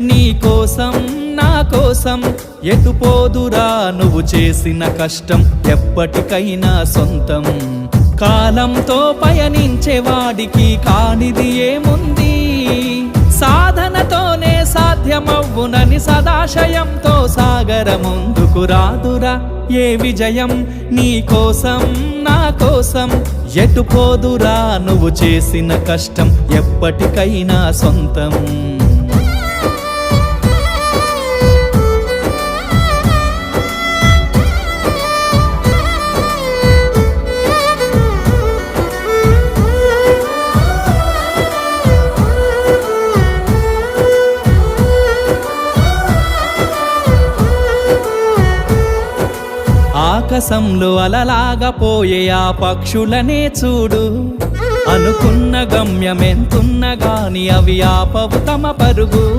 నీ కోసం నా కోసం ఎటు పోదురా నువ్వు చేసిన కష్టం ఎప్పటికైనా సొంతం. కాలంతో పయనించే వాడికి కానిది ఏముంది, సాధనతోనే సాధ్యమవ్వునని సదాశయంతో సాగర ముందుకు రాదురా ఏ విజయం. నీ కోసం నా కోసం ఎటు పోదురా నువ్వు చేసిన కష్టం ఎప్పటికైనా సొంతం. ఆకాశంలో అలలాగా పోయే ఆ పక్షులనే చూడు, అనుకున్న గమ్యమెంతున్న గాని అవి ఆపవు తమ పరుగు.